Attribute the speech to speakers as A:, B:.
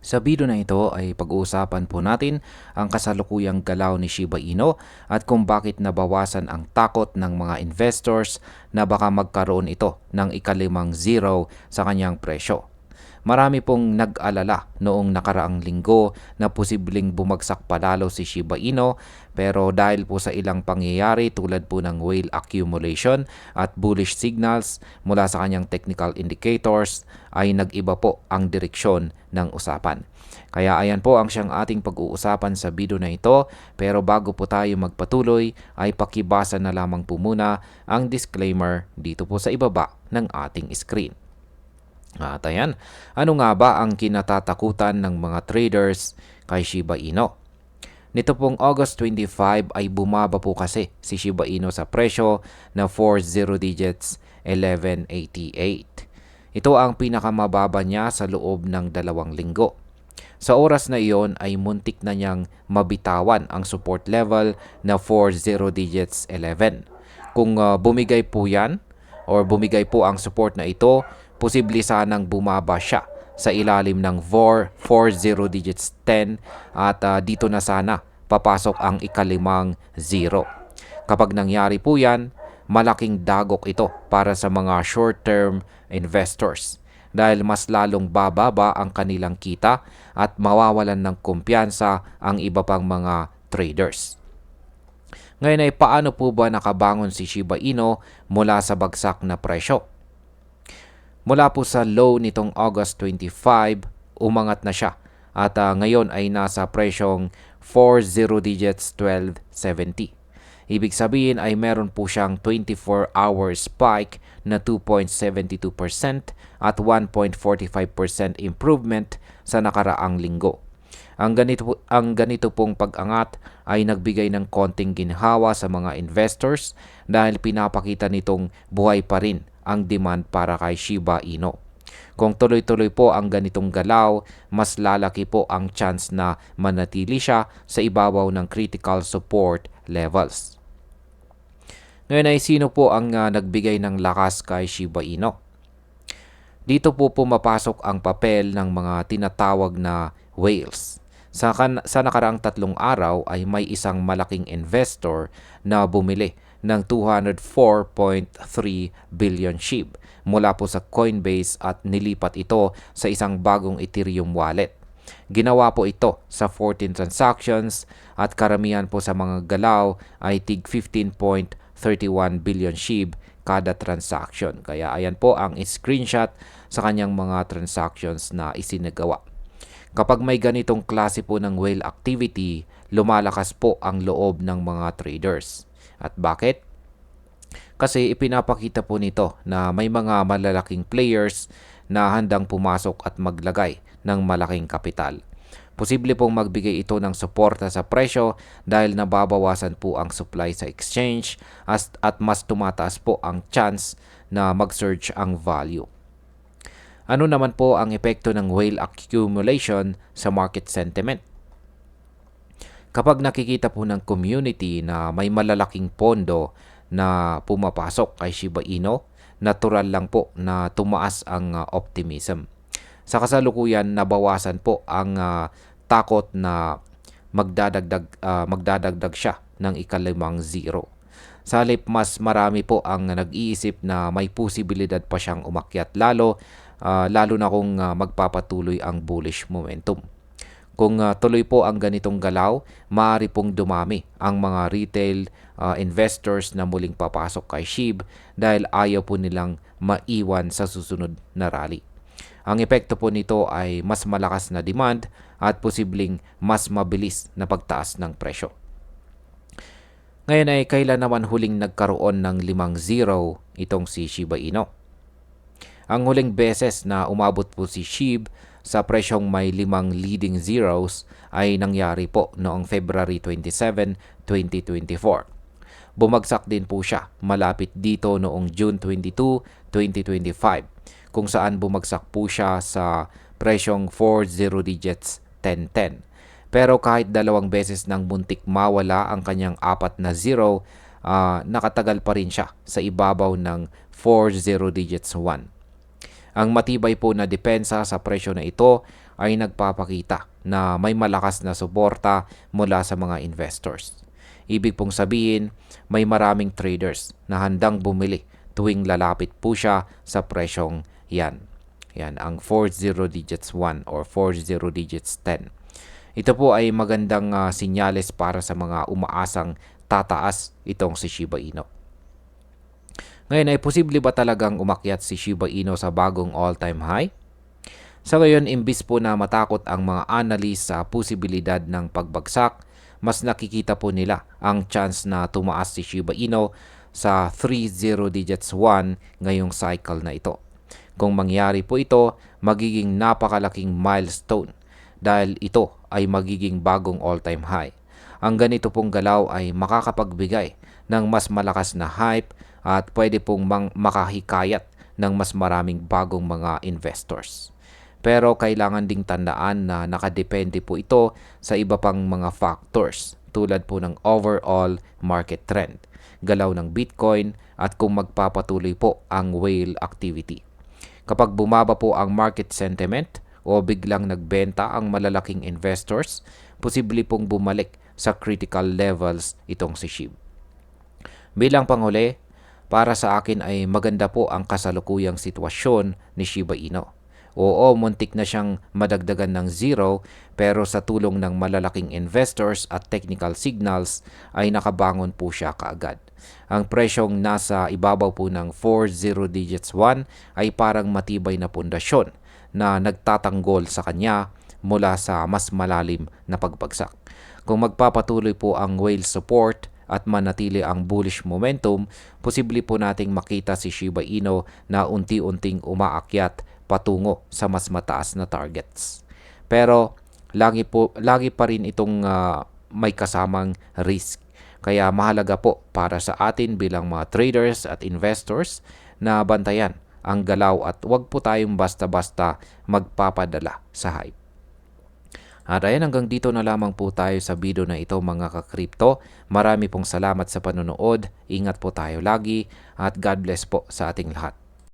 A: Sa video na ito ay pag-uusapan po natin ang kasalukuyang galaw ni Shiba Inu at kung bakit nabawasan ang takot ng mga investors na baka magkaroon ito ng ikalimang zero sa kanyang presyo. Marami pong nag-alala noong nakaraang linggo na posibleng bumagsak palalo si Shiba Inu, pero dahil po sa ilang pangyayari tulad po ng whale accumulation at bullish signals mula sa kanyang technical indicators ay nag-iba po ang direksyon ng usapan. Kaya ayan po ang siyang ating pag-uusapan sa video na ito, pero bago po tayo magpatuloy ay pakibasa na lamang po muna ang disclaimer dito po sa ibaba ng ating screen. At ayan, ano nga ba ang kinatatakutan ng mga traders kay Shiba Inu? Nito pong August 25 ay bumaba po kasi si Shiba Inu sa presyo na 40 digits 1188. Ito ang pinakamababa niya sa loob ng 2 linggo. Sa oras na iyon ay muntik na niyang mabitawan ang support level na 40 digits 11. Kung bumigay po yan or bumigay po ang support na ito, posible sanang bumaba siya sa ilalim ng 40 digits 10 at dito na sana papasok ang ikalimang zero. Kapag nangyari po yan, malaking dagok ito para sa mga short-term investors dahil mas lalong bababa ang kanilang kita at mawawalan ng kumpiyansa ang iba pang mga traders. Ngayon ay paano po ba nakabangon si Shiba Inu mula sa bagsak na presyo? Mula po sa low nitong August 25, umangat na siya at ngayon ay nasa presyong 40 digits 1270. Ibig sabihin ay meron po siyang 24-hour spike na 2.72% at 1.45% improvement sa nakaraang linggo. Ang ganito pong pag-angat ay nagbigay ng konting ginhawa sa mga investors dahil pinapakita nitong buhay pa rin ang demand para kay Shiba Inu. Kung tuloy-tuloy po ang ganitong galaw, mas lalaki po ang chance na manatili siya sa ibabaw ng critical support levels. Ngayon ay sino po ang nagbigay ng lakas kay Shiba Inu? Dito po pumapasok ang papel ng mga tinatawag na whales. Sa nakaraang 3 araw ay may isang malaking investor na bumili ng 204.3 billion SHIB mula po sa Coinbase at nilipat ito sa isang bagong Ethereum wallet. Ginawa po ito sa 14 transactions at karamihan po sa mga galaw ay tig 15.31 billion SHIB kada transaction. Kaya ayan po ang screenshot sa kanyang mga transactions na isinagawa. Kapag may ganitong klase po ng whale activity, lumalakas po ang loob ng mga traders. At bakit? Kasi ipinapakita po nito na may mga malalaking players na handang pumasok at maglagay ng malaking kapital. Posible pong magbigay ito ng suporta sa presyo dahil nababawasan po ang supply sa exchange at mas tumataas po ang chance na mag-surge ang value. Ano naman po ang epekto ng whale accumulation sa market sentiment? Kapag nakikita po ng community na may malalaking pondo na pumapasok kay Shiba Inu, natural lang po na tumaas ang optimism. Sa kasalukuyan, nabawasan po ang takot na magdadagdag siya ng ikalimang zero. Sa halip, mas marami po ang nag-iisip na may posibilidad pa siyang umakyat lalo na kung magpapatuloy ang bullish momentum. Kung tuloy po ang ganitong galaw, maaari pong dumami ang mga retail investors na muling papasok kay SHIB dahil ayaw po nilang maiwan sa susunod na rally. Ang epekto po nito ay mas malakas na demand at posibleng mas mabilis na pagtaas ng presyo. Ngayon ay kailan naman huling nagkaroon ng 5-0 itong si Shiba Inu? Ang huling beses na umabot po si SHIB sa presyong may 5 leading zeros ay nangyari po noong February 27, 2024. Bumagsak din po siya malapit dito noong June 22, 2025 kung saan bumagsak po siya sa presyong 40 digits 1010. Pero kahit 2 beses nang muntik mawala ang kanyang 4 na zero, nakatagal pa rin siya sa ibabaw ng 40 digits 1. Ang matibay po na depensa sa presyo na ito ay nagpapakita na may malakas na suporta mula sa mga investors. Ibig pong sabihin, may maraming traders na handang bumili tuwing lalapit po siya sa presyong yan. Yan ang 40 digits 1 or 40 digits 10. Ito po ay magandang sinyales para sa mga umaasang tataas itong si Shiba Inu. Ngayon ay posible ba talagang umakyat si Shiba Inu sa bagong all-time high? Sa ngayon, imbis po na matakot ang mga analyst sa posibilidad ng pagbagsak, mas nakikita po nila ang chance na tumaas si Shiba Inu sa 30 digits 1 ngayong cycle na ito. Kung mangyari po ito, magiging napakalaking milestone dahil ito ay magiging bagong all-time high. Ang ganito pong galaw ay makakapagbigay ng mas malakas na hype at pwede pong makahikayat ng mas maraming bagong mga investors. Pero kailangan ding tandaan na nakadepende po ito sa iba pang mga factors tulad po ng overall market trend, galaw ng Bitcoin at kung magpapatuloy po ang whale activity. Kapag bumaba po ang market sentiment o biglang nagbenta ang malalaking investors, posible pong bumalik sa critical levels itong si SHIB. Bilang panghuli, para sa akin ay maganda po ang kasalukuyang sitwasyon ni Shiba Inu. Oo, muntik na siyang madagdagan ng zero pero sa tulong ng malalaking investors at technical signals ay nakabangon po siya kaagad. Ang presyong nasa ibabaw po ng 40 digits 1 ay parang matibay na pundasyon na nagtatanggol sa kanya mula sa mas malalim na pagbagsak. Kung magpapatuloy po ang whale support at manatili ang bullish momentum, posible po nating makita si Shiba Inu na unti-unting umaakyat patungo sa mas mataas na targets. Pero lagi pa rin itong may kasamang risk. Kaya mahalaga po para sa atin bilang mga traders at investors na bantayan ang galaw at huwag po tayong basta-basta magpapadala sa hype. At ayan, hanggang dito na lamang po tayo sa video na ito mga ka-crypto. Marami pong salamat sa panonood. Ingat po tayo lagi at God bless po sa ating lahat.